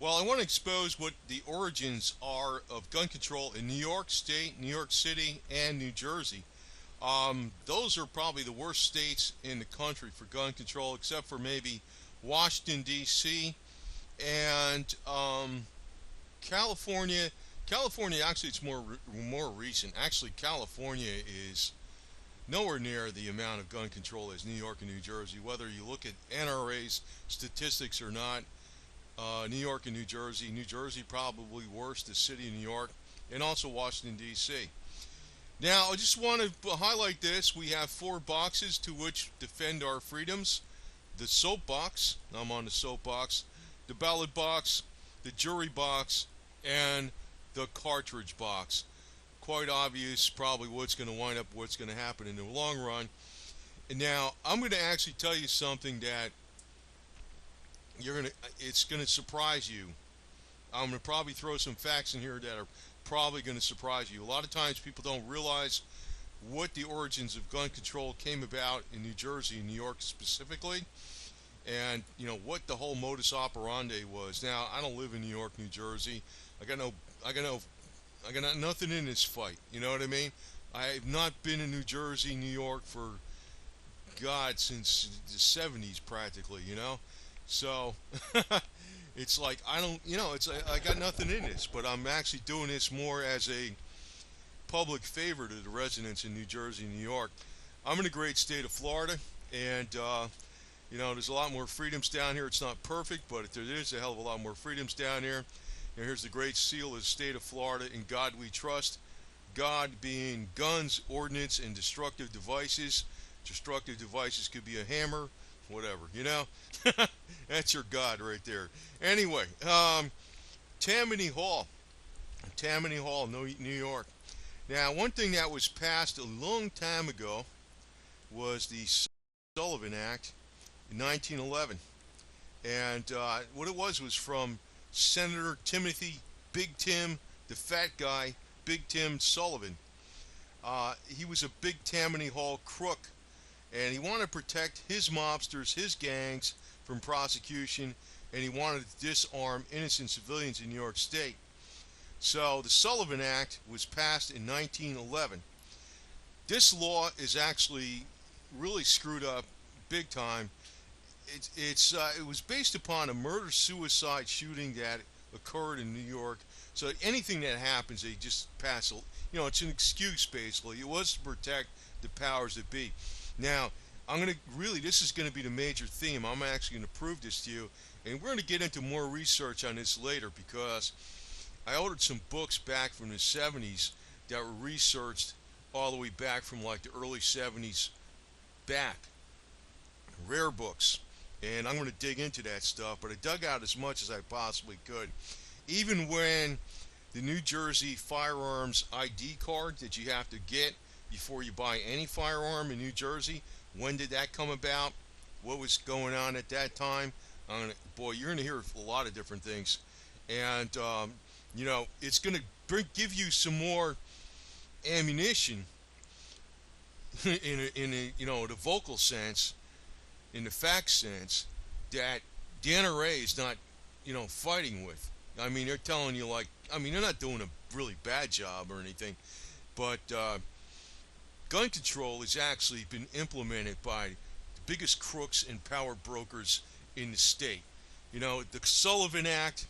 Well, I want to expose what the origins are of gun control in New York State, New York City, and New Jersey. Those are probably the worst states in the country for gun control, except for maybe Washington, D.C. and California. California, actually, it's more recent. Actually, California is nowhere near the amount of gun control as New York and New Jersey. Whether you look at NRA's statistics or not, New York and New Jersey probably worse, the city of New York, and also Washington, D.C. Now, I just want to highlight this. We have four boxes to which defend our freedoms. The soapbox, I'm on the soapbox, the ballot box, the jury box, and the cartridge box. Quite obvious probably what's going to wind up, what's going to happen in the long run. And now, I'm going to actually tell you something that it's going to surprise you. I'm going to probably throw some facts in here that are probably going to surprise you. A lot of times people don't realize what the origins of gun control came about in New Jersey and New York specifically, and what the whole modus operandi was. Now, I don't live in New York, New Jersey. I got nothing in this fight. You know what I mean? I've not been in New Jersey, New York for God since the 70s practically. So it's like I don't, I got nothing in this, but I'm actually doing this more as a public favor to the residents in New Jersey and New York. I'm in the great state of Florida, and there's a lot more freedoms down here. It's not perfect, but there is a hell of a lot more freedoms down here. Here's the great seal of the state of Florida: "In God we trust." God being guns, ordnance, and destructive devices. Destructive devices could be a hammer, whatever, That's your God right there. Anyway, Tammany Hall. Tammany Hall, New York. Now, one thing that was passed a long time ago was the Sullivan Act in 1911. And what it was from Senator Timothy Big Tim, the fat guy, Big Tim Sullivan. He was a big Tammany Hall crook, and he wanted to protect his mobsters, his gangs, from prosecution, and he wanted to disarm innocent civilians in New York State. So the Sullivan Act was passed in 1911. This law is actually really screwed up big time. It was based upon a murder-suicide shooting that occurred in New York. So anything that happens, they just pass. It's an excuse basically. It was to protect the powers that be. Now, this is going to be the major theme. I'm actually going to prove this to you, and we're going to get into more research on this later, because I ordered some books back from the 70s that were researched all the way back from like the early 70s back. Rare books. And I'm going to dig into that stuff, but I dug out as much as I possibly could. Even when the New Jersey firearms ID card that you have to get before you buy any firearm in New Jersey, when did that come about? What was going on at that time? You're going to hear a lot of different things. And, it's going to give you some more ammunition in the vocal sense, in the fact sense, that the NRA is not, fighting with. I mean, they're telling you they're not doing a really bad job or anything, but gun control has actually been implemented by the biggest crooks and power brokers in the state. The Sullivan Act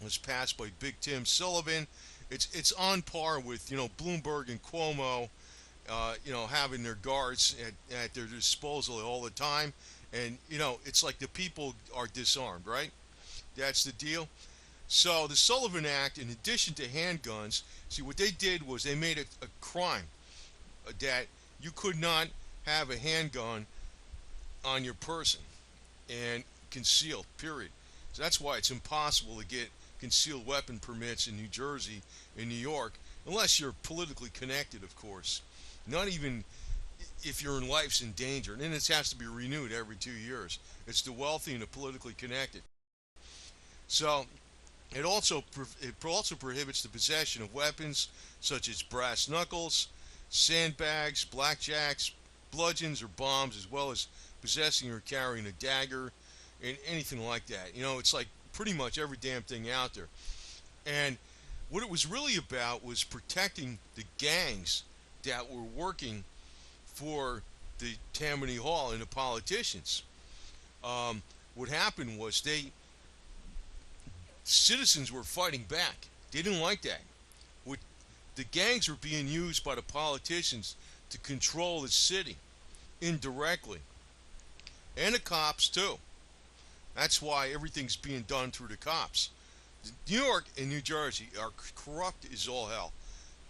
was passed by Big Tim Sullivan. It's on par with, Bloomberg and Cuomo, having their guards at their disposal all the time. And, it's like the people are disarmed, right? That's the deal. So the Sullivan Act, in addition to handguns, see, what they did was they made it a crime that you could not have a handgun on your person and concealed, period. So that's why it's impossible to get concealed weapon permits in New Jersey and New York, unless you're politically connected, of course. Not even if your life's in danger. And then it has to be renewed every 2 years. It's the wealthy and the politically connected. So it also prohibits the possession of weapons such as brass knuckles, sandbags, blackjacks, bludgeons, or bombs, as well as possessing or carrying a dagger and anything like that. It's like pretty much every damn thing out there. And what it was really about was protecting the gangs that were working for the Tammany Hall and the politicians. What happened was citizens were fighting back. They didn't like that. What, the gangs were being used by the politicians to control the city indirectly, and the cops too. That's why everything's being done through the cops. New York and New Jersey are corrupt as all hell.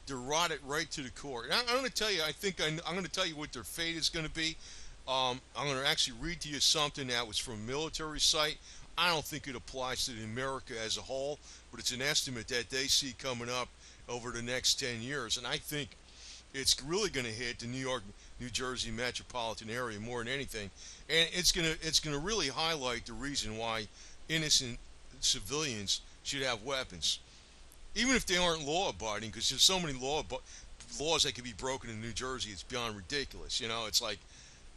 They're rotted right to the core. And I'm going to tell you, I'm going to tell you what their fate is going to be. I'm going to actually read to you something that was from a military site. I don't think it applies to America as a whole, but it's an estimate that they see coming up over the next 10 years. And I think it's really going to hit the New York, New Jersey metropolitan area more than anything. And it's going to really highlight the reason why innocent civilians should have weapons, even if they aren't law-abiding, because there's so many laws that can be broken in New Jersey. It's beyond ridiculous. You know, it's like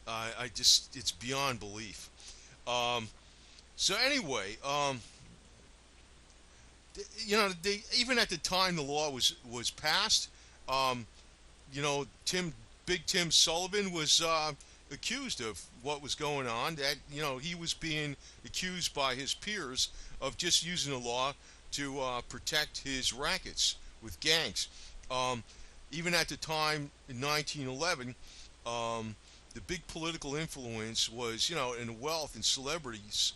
it's beyond belief. So anyway, you know, even at the time the law was passed, you know, Big Tim Sullivan was accused of what was going on. That, you know, he was being accused by his peers of just using the law to protect his rackets with gangs. Even at the time in 1911, the big political influence was, you know, and wealth and celebrities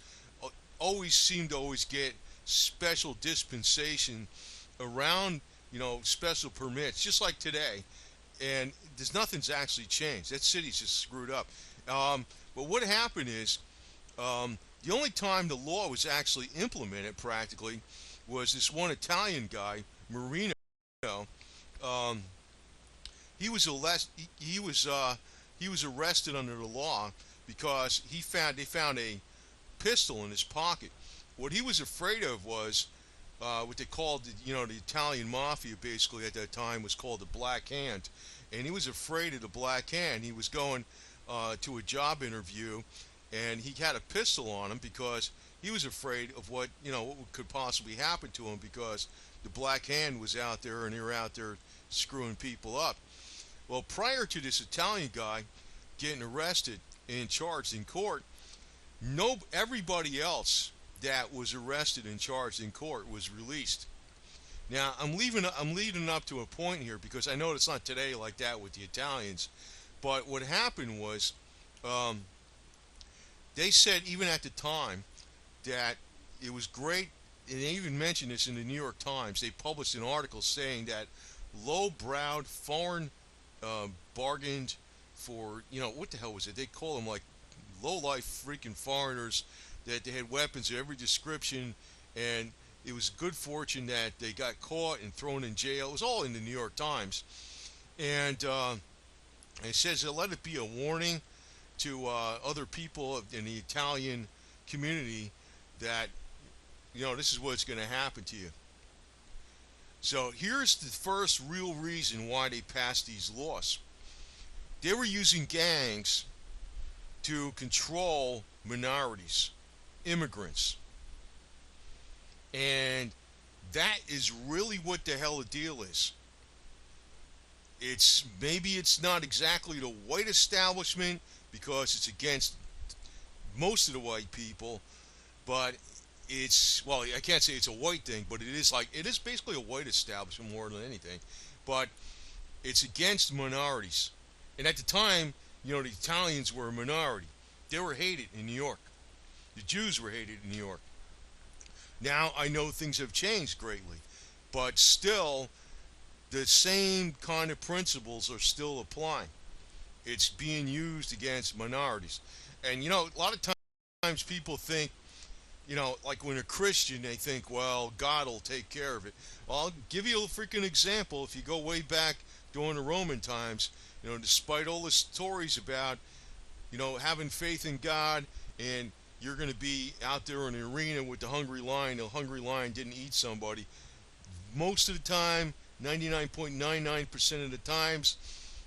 always seemed to always get special dispensation around, you know, special permits, just like today. And nothing's actually changed. That city's just screwed up. But what happened is, the only time the law was actually implemented practically was this one Italian guy, Marino. He was arrested under the law because they found a pistol in his pocket. What he was afraid of was what they called, you know, the Italian mafia basically at that time was called the Black Hand, and he was afraid of the Black Hand. He was going to a job interview, and he had a pistol on him because he was afraid of what could possibly happen to him, because the Black Hand was out there and they were out there screwing people up. Well, prior to this Italian guy getting arrested and charged in court, everybody else that was arrested and charged in court was released. Now, I'm leading up to a point here, because I know it's not today like that with the Italians, but what happened was, they said even at the time that it was great, and they even mentioned this in the New York Times. They published an article saying that low-browed foreign bargained for, what the hell was it? They call them like low-life freaking foreigners, that they had weapons of every description, and it was good fortune that they got caught and thrown in jail. It was all in the New York Times. And it says, let it be a warning to other people in the Italian community that, this is what's going to happen to you. So here's the first real reason why they passed these laws. They were using gangs to control minorities, immigrants. And that is really what the hell the deal is. Maybe it's not exactly the white establishment, because it's against most of the white people, but I can't say it's a white thing, but it is basically a white establishment more than anything. But it's against minorities. And at the time, the Italians were a minority. They were hated in New York. The Jews were hated in New York. Now, I know things have changed greatly, but still, the same kind of principles are still applying. It's being used against minorities. And, a lot of times people think, like when a Christian, they think, well, God will take care of it. Well, I'll give you a freaking example. If you go way back during the Roman times, despite all the stories about, having faith in God, and you're going to be out there in the arena with the hungry lion didn't eat somebody. Most of the time, 99.99% of the times,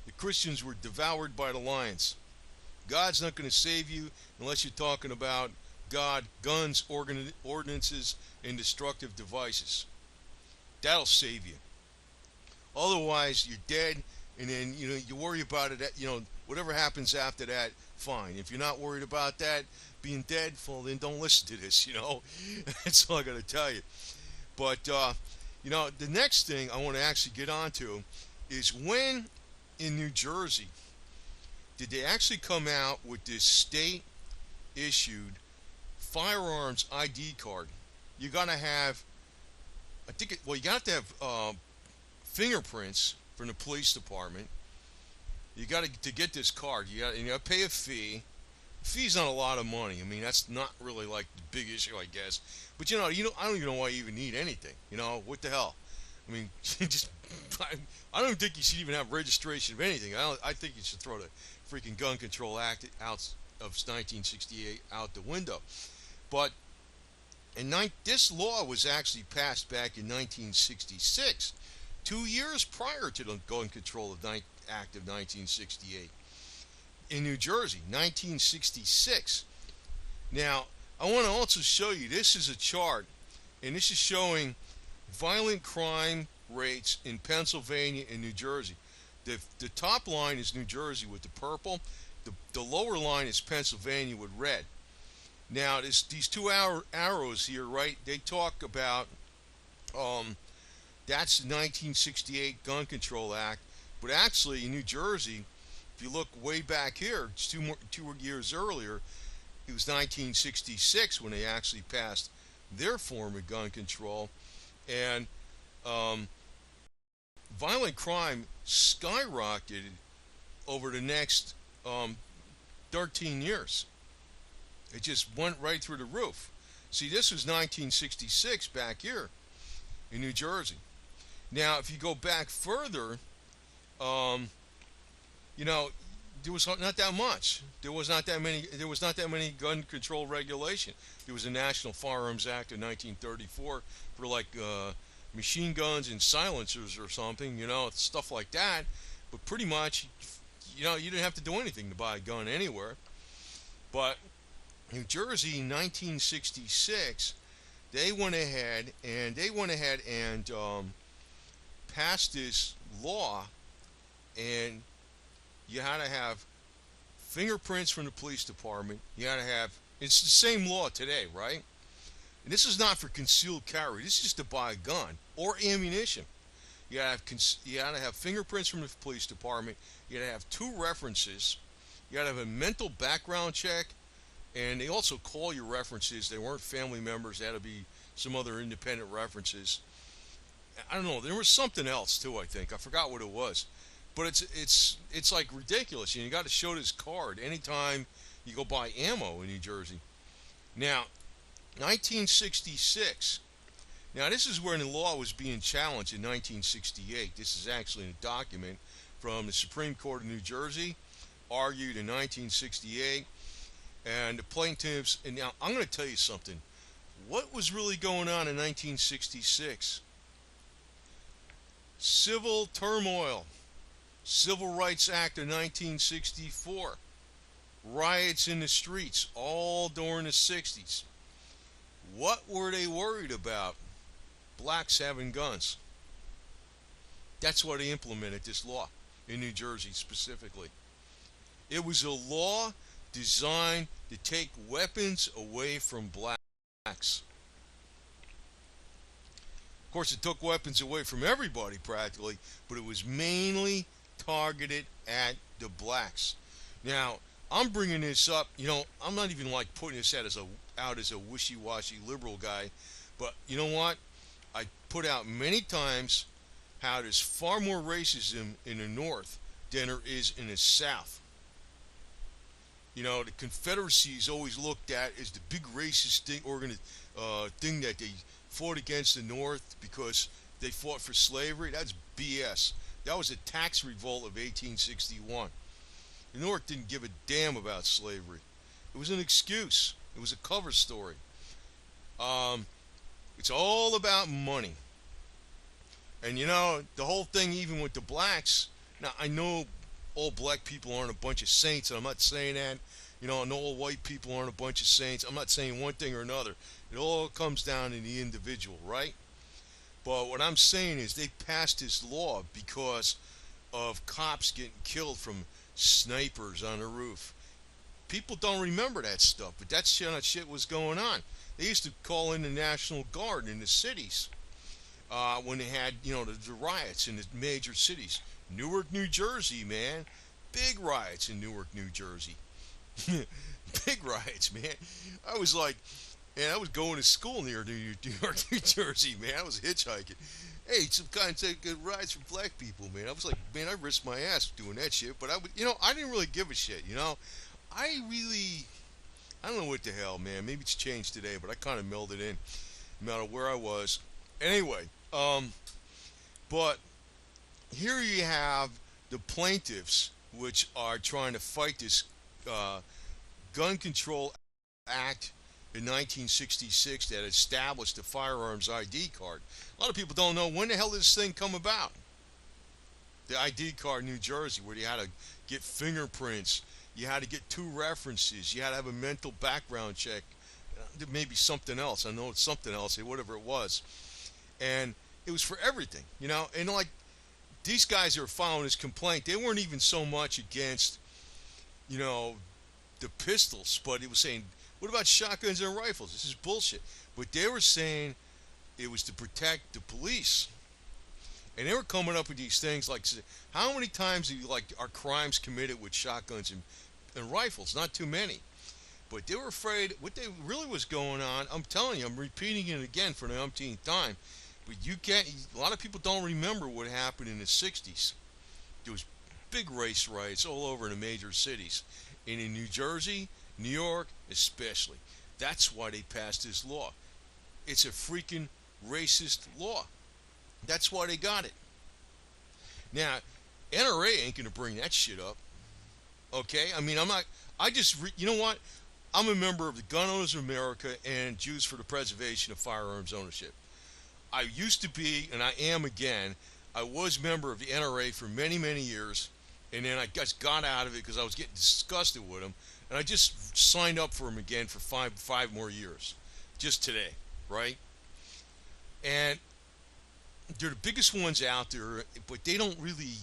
the Christians were devoured by the lions. God's not going to save you unless you're talking about God, guns, ordinances, and destructive devices. That'll save you. Otherwise, you're dead, and then you worry about it. Whatever happens after that, fine. If you're not worried about that being dead, well, then don't listen to this. That's all I got to tell you. But the next thing I want to actually get onto is when in New Jersey did they actually come out with this state issued firearms ID card? You got to have, you got to have fingerprints from the police department. You got to get this card. You got to pay a fee. Fee's not a lot of money. I mean, that's not really like the big issue, I guess. But I don't even know why you even need anything. What the hell? I mean, I don't think you should even have registration of anything. I think you should throw the freaking Gun Control Act out of 1968 out the window. But this law was actually passed back in 1966, 2 years prior to the Gun Control Act of 1968. In New Jersey, 1966. Now, I want to also show you, this is a chart, and this is showing violent crime rates in Pennsylvania and New Jersey. The top line is New Jersey with the purple. The lower line is Pennsylvania with red. Now, these two arrows here, right, they talk about, that's the 1968 Gun Control Act. But actually, in New Jersey, if you look way back here, it's 2 years earlier, it was 1966 when they actually passed their form of gun control. And violent crime skyrocketed over the next 13 years. It just went right through the roof. See, this was 1966 back here in New Jersey. Now, if you go back further, there was not that much. There was not that many gun control regulation. There was a National Firearms Act of 1934 for like machine guns and silencers or something, stuff like that. But pretty much, you didn't have to do anything to buy a gun anywhere. But New Jersey, in 1966, they went ahead and passed this law, and you had to have fingerprints from the police department. You had to have, it's the same law today, right? And this is not for concealed carry. This is to buy a gun or ammunition. You had to have fingerprints from the police department. You had to have 2 references. You had to have a mental background check. And they also call your references. They weren't family members. They had to be some other independent references. I don't know. There was something else too, I think. I forgot what it was. But it's like ridiculous. You got to show this card anytime you go buy ammo in New Jersey. Now, 1966. Now, this is where the law was being challenged in 1968. This is actually a document from the Supreme Court of New Jersey, argued in 1968. And the plaintiffs, and now I'm going to tell you something. What was really going on in 1966? Civil turmoil. Civil Rights Act of 1964. Riots in the streets all during the 60s. What were they worried about? Blacks having guns. That's why they implemented this law in New Jersey specifically. It was a law designed to take weapons away from blacks. Of course, it took weapons away from everybody practically, but it was mainly targeted at the blacks. Now, I'm bringing this up, I'm not even like putting this out as a wishy-washy liberal guy, but you know what? I put out many times how there's far more racism in the North than there is in the South. The Confederacy is always looked at as the big racist thing that they fought against the North because they fought for slavery. That's BS. That was a tax revolt of 1861. The North didn't give a damn about slavery. It was an excuse. It was a cover story. It's all about money. And the whole thing, even with the blacks, now I know all black people aren't a bunch of saints, and I'm not saying that. And all white people aren't a bunch of saints. I'm not saying one thing or another. It all comes down to the individual, right? But what I'm saying is they passed this law because of cops getting killed from snipers on the roof. People don't remember that stuff, but that shit was going on. They used to call in the National Guard in the cities when they had, the riots in the major cities. Newark, New Jersey, man. Big riots in Newark, New Jersey. Big riots, man. I was like, and I was going to school near New York, New Jersey, man. I was hitchhiking. Hey, some kind of good rides for black people, man. I was like, man, I risked my ass doing that shit. But I didn't really give a shit, I don't know what the hell, man. Maybe it's changed today, but I kind of melded in, no matter where I was. Anyway, but here you have the plaintiffs, which are trying to fight this Gun Control Act in 1966 that established the firearms ID card. A lot of people don't know when the hell did this thing come about. The ID card in New Jersey, where you had to get fingerprints, you had to get 2 references, you had to have a mental background check, maybe something else. I know it's something else, whatever it was. And it was for everything, And like these guys that were filing this complaint, they weren't even so much against, the pistols, but it was saying, what about shotguns and rifles? This is bullshit. But they were saying it was to protect the police. And they were coming up with these things like, how many times are crimes committed with shotguns and rifles? Not too many. But they were afraid what they really was going on. I'm telling you, I'm repeating it again for the umpteenth time. But a lot of people don't remember what happened in the 60s. There was big race riots all over the major cities. And in New Jersey, New York especially. That's why they passed this law. It's a freaking racist law. That's why they got it. Now, NRA ain't going to bring that shit up. Okay? I mean, you know what? I'm a member of the Gun Owners of America and Jews for the Preservation of Firearms Ownership. I used to be, and I am again, I was a member of the NRA for many, many years, and then I just got out of it because I was getting disgusted with them, and I just signed up for them again for five more years, just today, right? And they're the biggest ones out there, but they don't really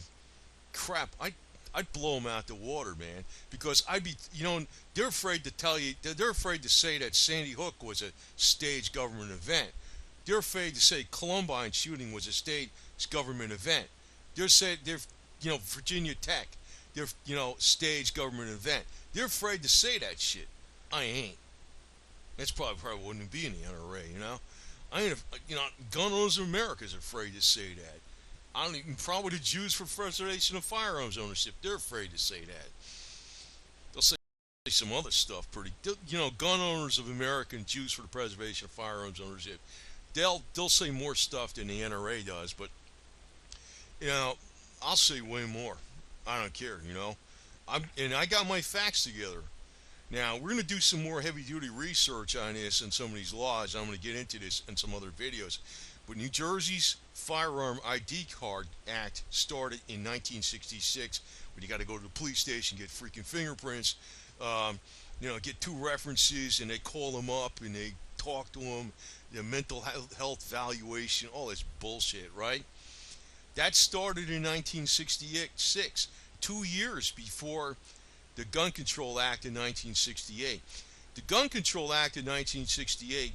crap. I'd blow them out the water, man, because I'd be, they're afraid to tell you, they're afraid to say that Sandy Hook was a staged government event. They're afraid to say Columbine shooting was a staged government event. Virginia Tech, they're, staged government event. They're afraid to say that shit. I ain't. That's probably wouldn't be in the NRA, I ain't, Gun Owners of America is afraid to say that. I don't even, probably the Jews for Preservation of Firearms Ownership, they're afraid to say that. They'll say some other stuff Gun Owners of America and Jews for the Preservation of Firearms Ownership. They'll say more stuff than the NRA does, but, I'll say way more. I don't care, I got my facts together. Now, we're going to do some more heavy-duty research on this and some of these laws. I'm going to get into this in some other videos. But New Jersey's Firearm ID Card Act started in 1966, when you got to go to the police station, get freaking fingerprints, get 2 references, and they call them up, and they talk to them, the mental health valuation, all this bullshit, right? That started in 1966, 2 years before the Gun Control Act in 1968. The Gun Control Act in 1968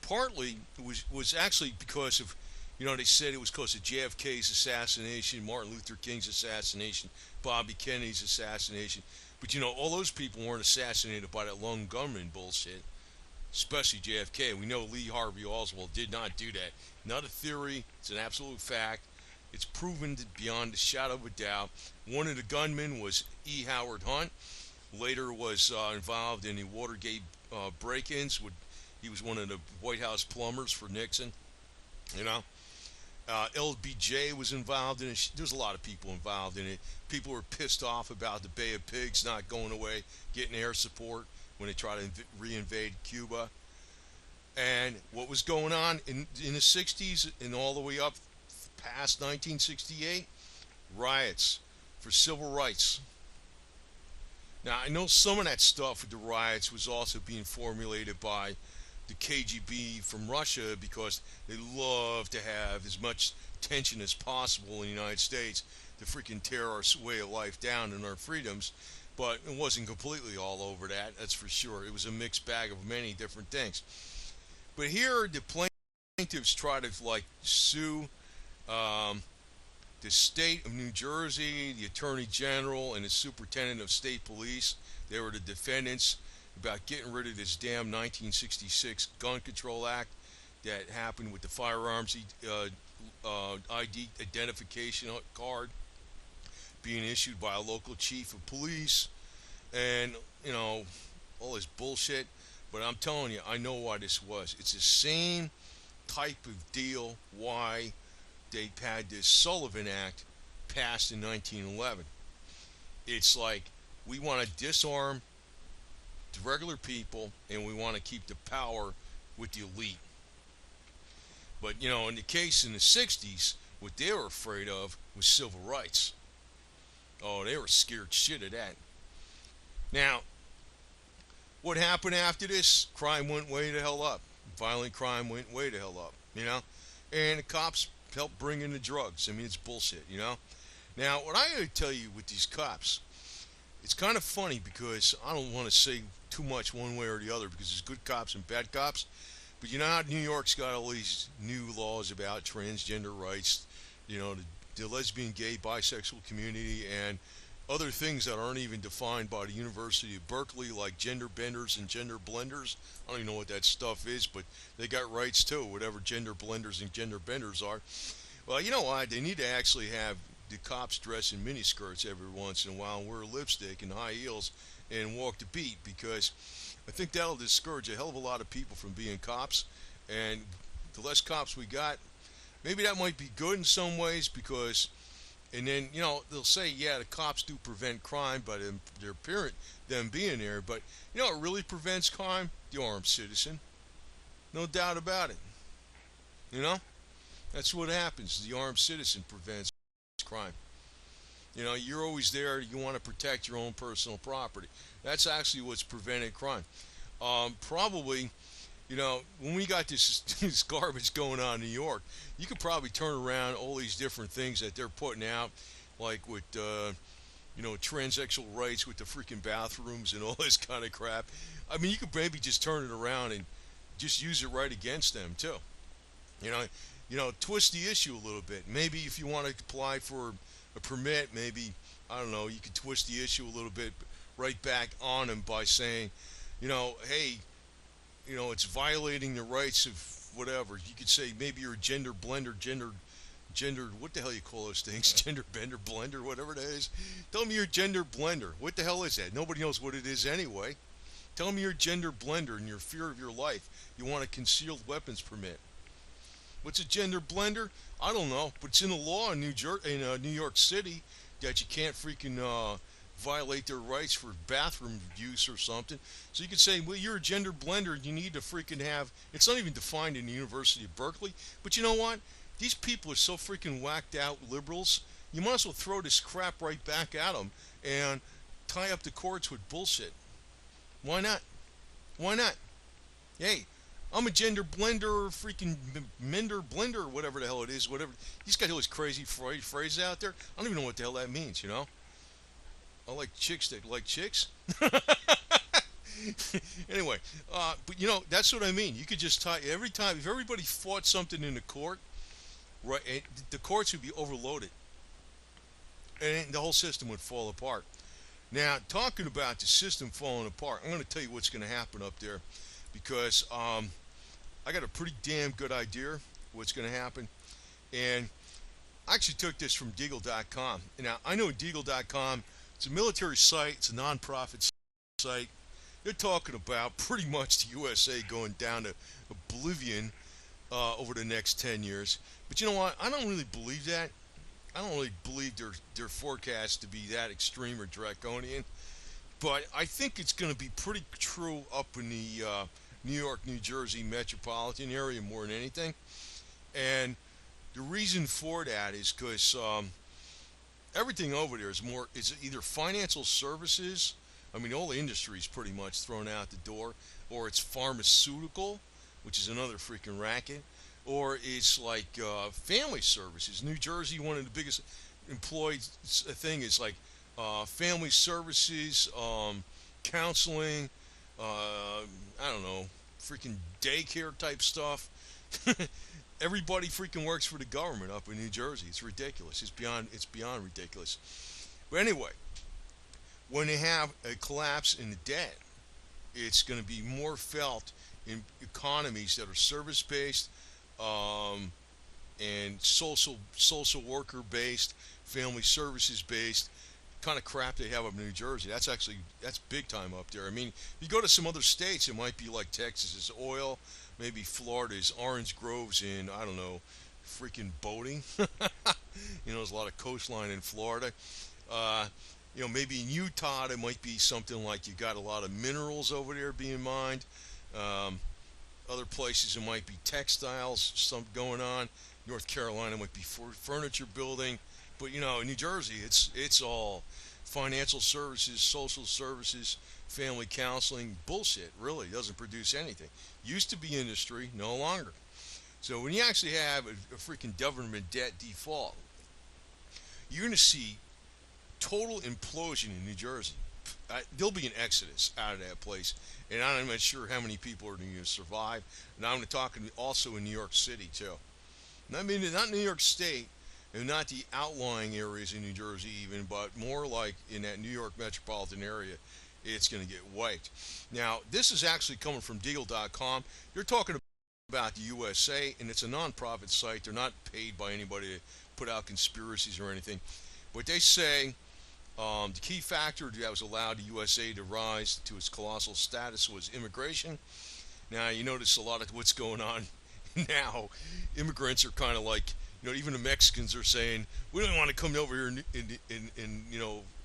partly was actually because of, they said it was because of JFK's assassination, Martin Luther King's assassination, Bobby Kennedy's assassination. But, all those people weren't assassinated by that lone gunman bullshit, especially JFK. We know Lee Harvey Oswald did not do that. Not a theory. It's an absolute fact. It's proven beyond a shadow of a doubt. One of the gunmen was E. Howard Hunt. Later was involved in the Watergate break-ins. He was one of the White House plumbers for Nixon. LBJ was involved in it. There's a lot of people involved in it. People were pissed off about the Bay of Pigs not going away, getting air support when they tried to reinvade Cuba. And what was going on in the 60s and all the way up past 1968, riots for civil rights. Now, I know some of that stuff with the riots was also being formulated by the KGB from Russia because they love to have as much tension as possible in the United States to freaking tear our way of life down and our freedoms. But it wasn't completely all over that, that's for sure. It was a mixed bag of many different things. But here, the plaintiffs try to like sue um, the state of New Jersey, the Attorney General, and the Superintendent of State Police. They were the defendants about getting rid of this damn 1966 Gun Control Act that happened with the firearms ID identification card being issued by a local chief of police, and all this bullshit. But I'm telling you, I know why this was. It's the same type of deal why they had this Sullivan Act passed in 1911. It's like we want to disarm the regular people and we want to keep the power with the elite. But in the case in the 60s, what they were afraid of was civil rights. Oh, they were scared shit of that. Now, what happened after this? Crime went way the hell up. Violent crime went way the hell up. And the cops helped bring in the drugs. I mean, it's bullshit. Now, what I gotta tell you with these cops, it's kind of funny because I don't want to say too much one way or the other because there's good cops and bad cops. But you know how New York's got all these new laws about transgender rights, the lesbian, gay, bisexual community, and other things that aren't even defined by the University of Berkeley, like gender benders and gender blenders. I don't even know what that stuff is, but they got rights too, whatever gender blenders and gender benders are. Well, you know what? They need to actually have the cops dress in miniskirts every once in a while and wear lipstick and high heels and walk the beat, because I think that'll discourage a hell of a lot of people from being cops. And the less cops we got, maybe that might be good in some ways because, and then, they'll say, yeah, the cops do prevent crime by them being there, but what really prevents crime? The armed citizen. No doubt about it. That's what happens. The armed citizen prevents crime. You're always there. You want to protect your own personal property. That's actually what's preventing crime. Probably, when we got this this garbage going on in New York, you could probably turn around all these different things that they're putting out, like with transsexual rights with the freaking bathrooms and all this kind of crap. I mean, you could maybe just turn it around and just use it right against them too. You know, twist the issue a little bit. Maybe if you want to apply for a permit, maybe, I don't know, you could twist the issue a little bit right back on them by saying, hey, it's violating the rights of whatever. You could say maybe you're a gender blender, gender, what the hell you call those things? Gender bender, blender, whatever that is. Tell me you're a gender blender. What the hell is that? Nobody knows what it is anyway. Tell me you're a gender blender and your fear of your life. You want a concealed weapons permit. What's a gender blender? I don't know, but it's in the law in New York City that you can't freaking violate their rights for bathroom use or something. So you could say, well, you're a gender blender. You need to freaking have. It's not even defined in the University of Berkeley. But you know what? These people are so freaking whacked out liberals. You might as well throw this crap right back at them and tie up the courts with bullshit. Why not? Why not? Hey, I'm a gender blender, freaking mender blender, whatever the hell it is, whatever. He's got all these crazy phrases out there. I don't even know what the hell that means, I like chicks that like chicks. Anyway, but that's what I mean. You could just tie every time, if everybody fought something in the court, right, the courts would be overloaded. And the whole system would fall apart. Now, talking about the system falling apart, I'm going to tell you what's going to happen up there, because I got a pretty damn good idea what's going to happen. And I actually took this from Deagle.com. Now, I know Deagle.com, it's a military site, it's a non-profit site. They're talking about pretty much the USA going down to oblivion over the next 10 years. But you know what? I don't really believe that. I don't really believe their forecast to be that extreme or draconian. But I think it's going to be pretty true up in the New York, New Jersey metropolitan area more than anything. And the reason for that is because everything over there is either financial services I mean, all the industry is pretty much thrown out the door, or it's pharmaceutical, which is another freaking racket, or it's like family services. New Jersey, one of the biggest employed thing is like family services, counseling, I don't know, freaking daycare type stuff. Everybody freaking works for the government up in New Jersey. It's ridiculous. It's beyond ridiculous. But anyway, when they have a collapse in the debt, it's going to be more felt in economies that are service based, and social worker based, family services based, kind of crap they have up in New Jersey. That's big time up there. I mean, if you go to some other states, it might be like Texas is oil, maybe Florida is orange groves in, I don't know, freaking boating. There's a lot of coastline in Florida. Uh, maybe in Utah it might be something like you got a lot of minerals over there being mined. Um, Other places it might be textiles, some going on. North Carolina might be furniture building, but in New Jersey it's all financial services, social services, family counseling. Bullshit. Really doesn't produce anything. Used to be industry, no longer. So when you actually have a freaking government debt default, you're going to see total implosion in New Jersey. There'll be an exodus out of that place, and I'm not sure how many people are going to survive. And I'm talking also in New York City too. I mean, not New York State, and not the outlying areas in New Jersey even, but more like in that New York metropolitan area. It's going to get wiped. Now, this is actually coming from Deagle.com. You're talking about the USA, and it's a non-profit site. They're not paid by anybody to put out conspiracies or anything. But they say the key factor that was allowed the USA to rise to its colossal status was immigration. Now, you notice a lot of what's going on now. Immigrants are kind of like, even the Mexicans are saying, we don't want to come over here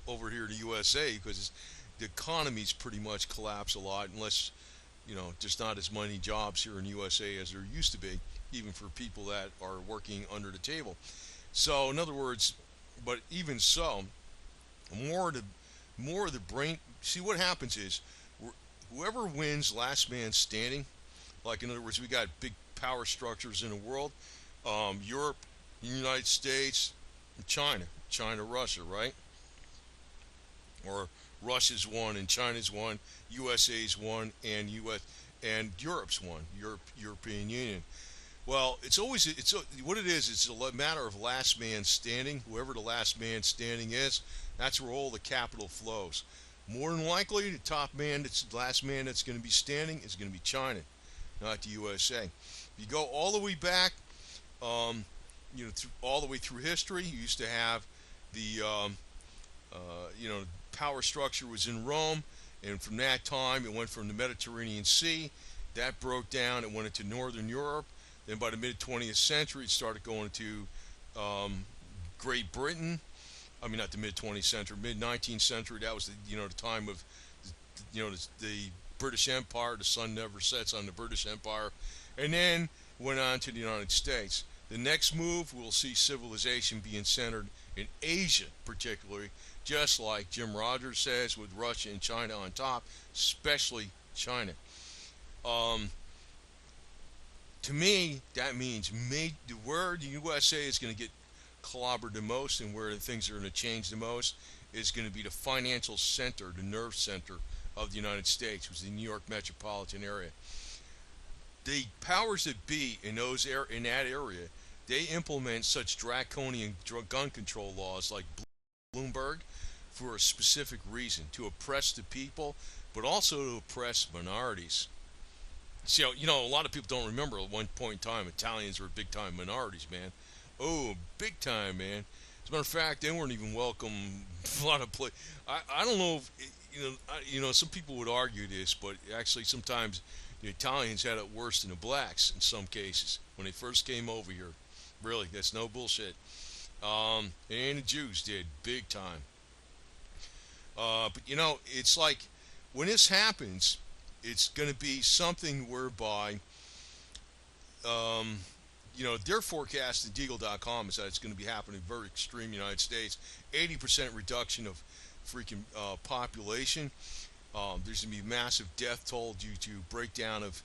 over here to USA because the economy's pretty much collapsed a lot, unless there's not as many jobs here in USA as there used to be, even for people that are working under the table. So, in other words, but even so, more of the brain. See, what happens is whoever wins last man standing. Like, in other words, we got big power structures in the world: Europe, the United States, and China, Russia, right? Or Russia's one and China's one, USA's one, and Europe's one, European Union. Well, it's what it is. It's a matter of last man standing. Whoever the last man standing is, that's where all the capital flows. More than likely, the top man, that's the last man that's going to be standing, is going to be China, not the USA. If you go all the way back, all the way through history, you used to have the, power structure was in Rome, and from that time, it went from the Mediterranean Sea. That broke down. It went into Northern Europe. Then by the mid 20th century, it started going to Great Britain. I mean, not the mid 20th century, mid 19th century. That was the time of the British Empire. The sun never sets on the British Empire, and then went on to the United States. The next move, we'll see civilization being centered in Asia, particularly, just like Jim Rogers says, with Russia and China on top, especially China. To me, that means where the USA is going to get clobbered the most and where the things are going to change the most is going to be the financial center, the nerve center of the United States, which is the New York metropolitan area. The powers that be in that area, they implement such draconian gun control laws like Bloomberg for a specific reason, to oppress the people, but also to oppress minorities. See, a lot of people don't remember at one point in time, Italians were big time minorities, man. Oh, big time, man. As a matter of fact, they weren't even welcome a lot of places. I don't know if, some people would argue this, but actually sometimes the Italians had it worse than the blacks in some cases when they first came over here. Really, that's no bullshit. And the Jews did, big time. But, it's like, when this happens, it's going to be something whereby, their forecast at Deagle.com is that it's going to be happening very extreme in the United States. 80% reduction of freaking population. There's going to be massive death toll due to breakdown of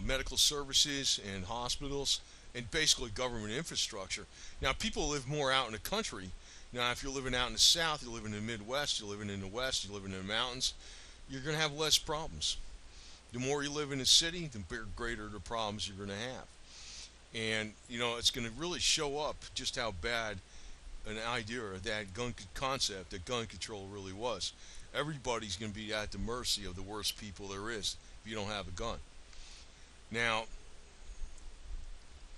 medical services and hospitals and basically government infrastructure. Now, people live more out in the country. Now, if you're living out in the South, you're living in the Midwest, you're living in the West, you're living in the mountains, you're going to have less problems. The more you live in a city, the greater the problems you're going to have. And, it's going to really show up just how bad an idea that gun concept, that gun control really was. Everybody's going to be at the mercy of the worst people there is if you don't have a gun. Now,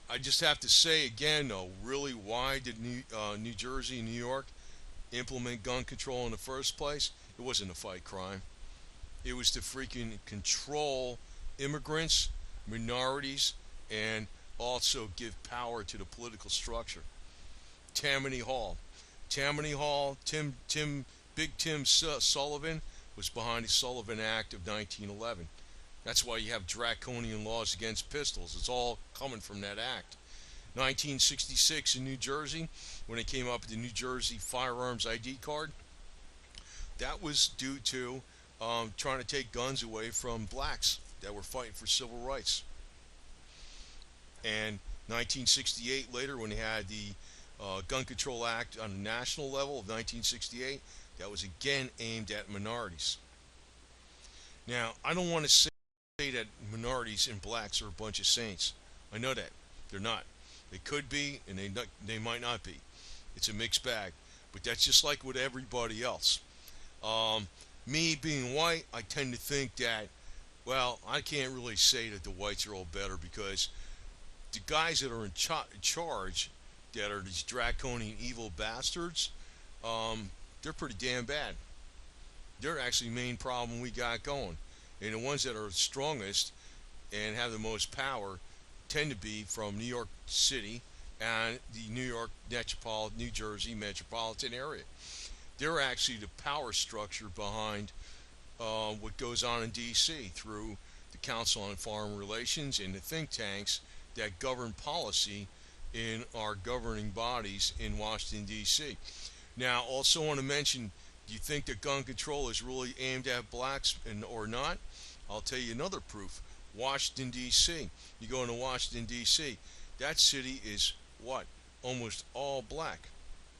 I just have to say again, though, really, why did New Jersey and New York implement gun control in the first place? It wasn't to fight crime. It was to freaking control immigrants, minorities, and also give power to the political structure. Tammany Hall. Big Tim Sullivan was behind the Sullivan Act of 1911. That's why you have draconian laws against pistols. It's all coming from that act. 1966 in New Jersey, when it came up with the New Jersey firearms ID card, that was due to trying to take guns away from blacks that were fighting for civil rights. And 1968 later, when they had the Gun Control Act on the national level of 1968, that was again aimed at minorities. Now, I don't want to say that minorities and blacks are a bunch of saints. I know that. They're not. They could be, and they might not be. It's a mixed bag. But that's just like with everybody else. Me being white, I tend to think that, well, I can't really say that the whites are all better, because the guys that are in charge, that are these draconian evil bastards, they're pretty damn bad. They're actually the main problem we got going. And the ones that are strongest and have the most power tend to be from New York City and the New Jersey metropolitan area. They're actually the power structure behind what goes on in D.C. through the Council on Foreign Relations and the think tanks that govern policy in our governing bodies in Washington, D.C. Now, also want to mention, do you think that gun control is really aimed at blacks or not? I'll tell you another proof. Washington, D.C. You go into Washington, D.C., that city is what? Almost all black.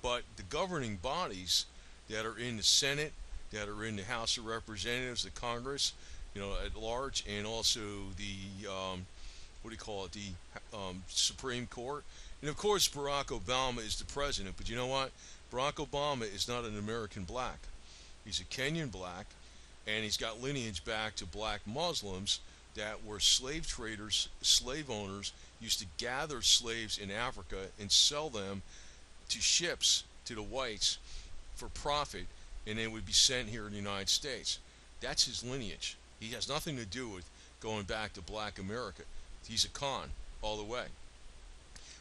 But the governing bodies that are in the Senate, that are in the House of Representatives, the Congress, at large, and also the, the Supreme Court. And of course, Barack Obama is the president, but you know what? Barack Obama is not an American black. He's a Kenyan black, and he's got lineage back to black Muslims that were slave traders, slave owners, used to gather slaves in Africa and sell them to ships to the whites for profit, and they would be sent here in the United States. That's his lineage. He has nothing to do with going back to black America. He's a con all the way.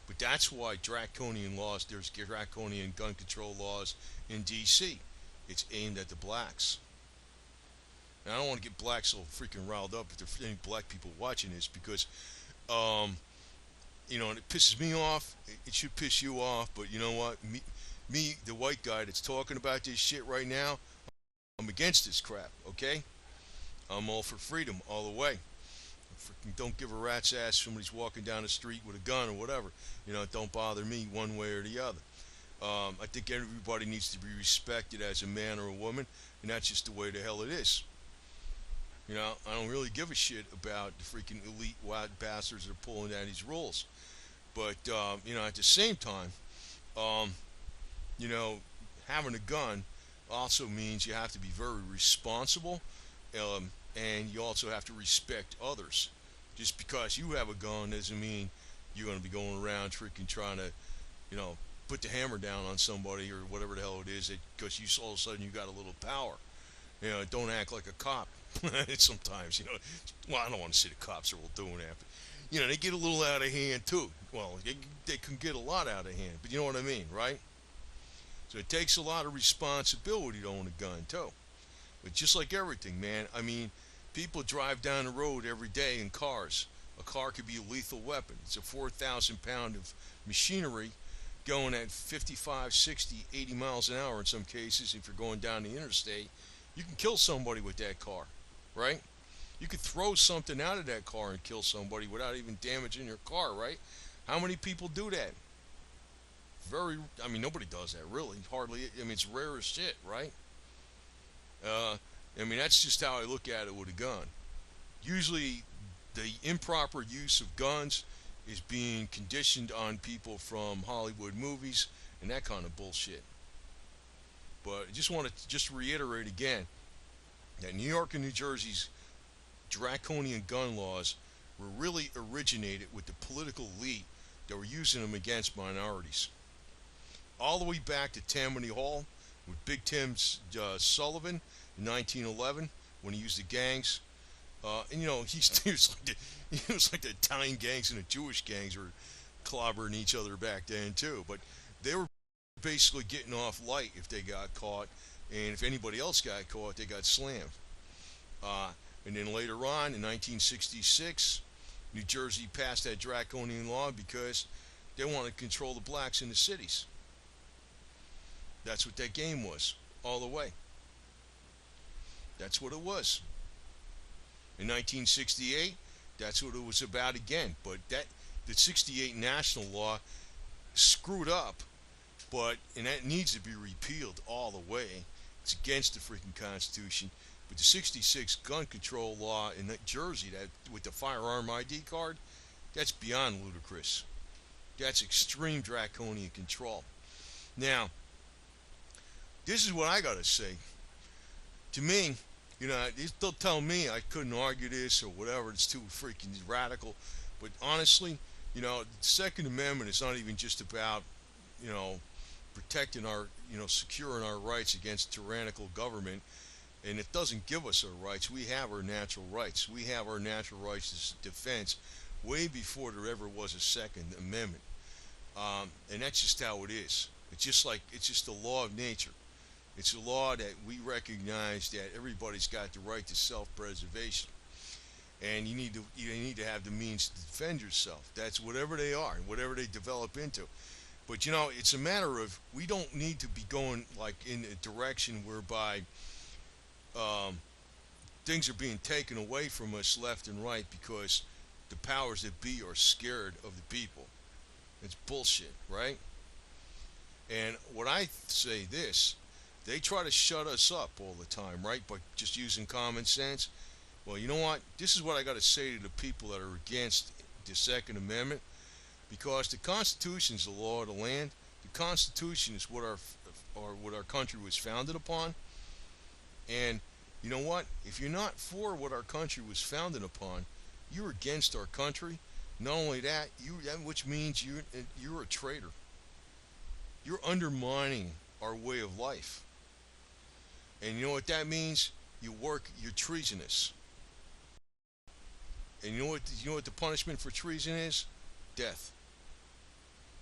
But that's why there's draconian gun control laws in D.C. It's aimed at the blacks. Now, I don't want to get blacks so freaking riled up if there are any black people watching this, because, and it pisses me off. It should piss you off, but you know what? Me, the white guy that's talking about this shit right now, I'm against this crap, okay? I'm all for freedom all the way. Freaking don't give a rat's ass if somebody's walking down the street with a gun or whatever. It don't bother me one way or the other. I think everybody needs to be respected as a man or a woman, and that's just the way the hell it is. I don't really give a shit about the freaking elite wild bastards that are pulling down these rules. But, at the same time, having a gun also means you have to be very responsible, and you also have to respect others. Just because you have a gun doesn't mean you're going to be going around freaking trying to, put the hammer down on somebody or whatever the hell it is, because all of a sudden you got a little power. Don't act like a cop. Sometimes, well, I don't want to say the cops are all doing that, but, they get a little out of hand too. Well, they can get a lot out of hand, but you know what I mean, right? So it takes a lot of responsibility to own a gun too. But just like everything, man, people drive down the road every day in cars. A car could be a lethal weapon. It's a 4,000 pound of machinery going at 55, 60, 80 miles an hour in some cases. If you're going down the interstate, you can kill somebody with that car, right? You could throw something out of that car and kill somebody without even damaging your car, right? How many people do that? I mean, nobody does that, really. Hardly. I mean, it's rare as shit, right? Uh, I mean, that's just how I look at it with a gun. Usually, the improper use of guns is being conditioned on people from Hollywood movies and that kind of bullshit. But I just want to just reiterate again that New York and New Jersey's draconian gun laws were really originated with the political elite that were using them against minorities. All the way back to Tammany Hall with Big Tim Sullivan in 1911 when he used the gangs. And you know, he was like the Italian gangs and the Jewish gangs were clobbering each other back then too. But they were basically getting off light if they got caught, and if anybody else got caught, they got slammed. And then later on, in 1966, New Jersey passed that draconian law because they wanted to control the blacks in the cities. That's what that game was, all the way. That's what it was. In 1968, that's what it was about again. But the 68 national law screwed up, and that needs to be repealed all the way. It's against the freaking Constitution. But the 66 gun control law in Jersey, that with the firearm ID card, that's beyond ludicrous. That's extreme draconian control. Now, this is what I gotta say. To me, you know, they'll tell me I couldn't argue this or whatever. It's too freaking radical. But honestly, you know, the Second Amendment is not even just about, you know, protecting our, you know, securing our rights against tyrannical government. And it doesn't give us our rights. We have our natural rights. We have our natural rights as defense way before there ever was a Second Amendment. And that's just how it is. It's just the law of nature. It's a law that we recognize that everybody's got the right to self-preservation, and you need to have the means to defend yourself. That's whatever they are, whatever they develop into. But you know, it's a matter of we don't need to be going like in a direction whereby things are being taken away from us left and right because the powers that be are scared of the people. It's bullshit, right? And what I say this. They try to shut us up all the time, right? By just using common sense. Well, you know what? This is what I got to say to the people that are against the Second Amendment. Because the Constitution is the law of the land. The Constitution is what our country was founded upon. And you know what? If you're not for what our country was founded upon, you're against our country. Not only that, which means you're a traitor. You're undermining our way of life. And you know what that means? You're treasonous. And you know what the punishment for treason is? Death.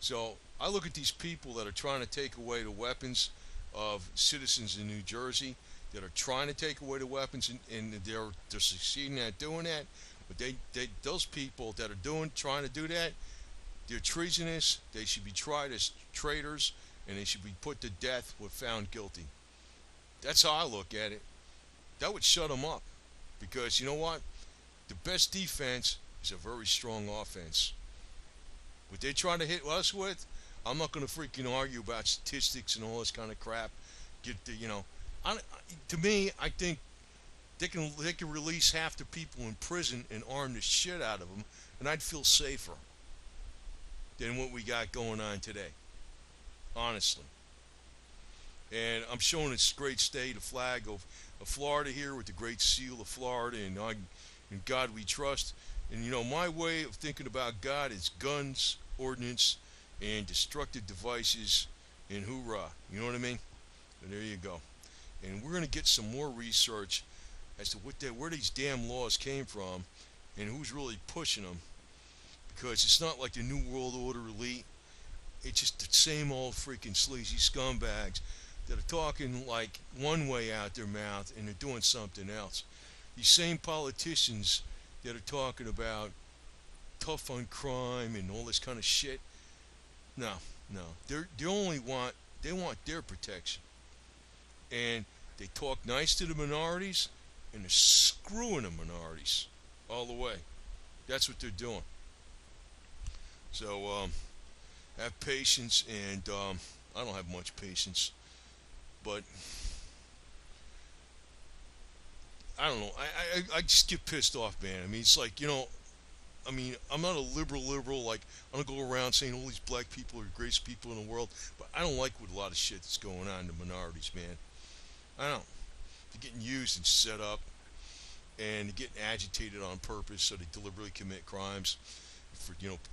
So I look at these people that are trying to take away the weapons of citizens in New Jersey, that are trying to take away the weapons, and they're succeeding at doing that. But those people that are trying to do that, they're treasonous. They should be tried as traitors, and they should be put to death if found guilty. That's how I look at it. That would shut them up. Because you know what? The best defense is a very strong offense. What they try to hit us with, I'm not going to freaking argue about statistics and all this kind of crap. To me, I think they can release half the people in prison and arm the shit out of them, and I'd feel safer than what we got going on today. Honestly. And I'm showing this great state, a flag of Florida here with the great seal of Florida, and in God we trust. And you know, my way of thinking about God is guns, ordnance, and destructive devices, and hoorah. You know what I mean? And there you go. And we're going to get some more research as to where these damn laws came from and who's really pushing them. Because it's not like the New World Order elite. It's just the same old freaking sleazy scumbags that are talking like one way out their mouth and they're doing something else. These same politicians that are talking about tough on crime and all this kind of shit. No, no. They want their protection, and they talk nice to the minorities, and they're screwing the minorities all the way. That's what they're doing. So have patience, and I don't have much patience, but I don't know. I just get pissed off, man. I mean, it's like, I mean, I'm not a liberal. Like, I don't go around saying all these black people are the greatest people in the world, but I don't like what a lot of shit that's going on in the minorities, man. I don't. They're getting used and set up, and they're getting agitated on purpose, so they deliberately commit crimes.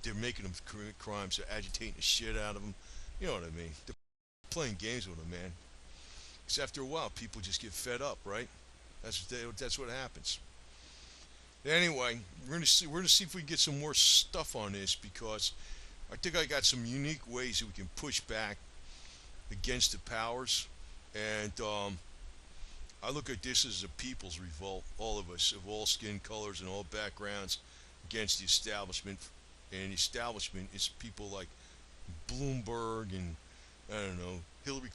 They're making them commit crimes. They're agitating the shit out of them. You know what I mean? They're playing games with them, man. Because after a while, people just get fed up, right? That's what happens. Anyway, we're gonna see if we can get some more stuff on this, because I think I got some unique ways that we can push back against the powers, and I look at this as a people's revolt, all of us, of all skin colors and all backgrounds, against the establishment. And the establishment is people like Bloomberg and, I don't know, Hillary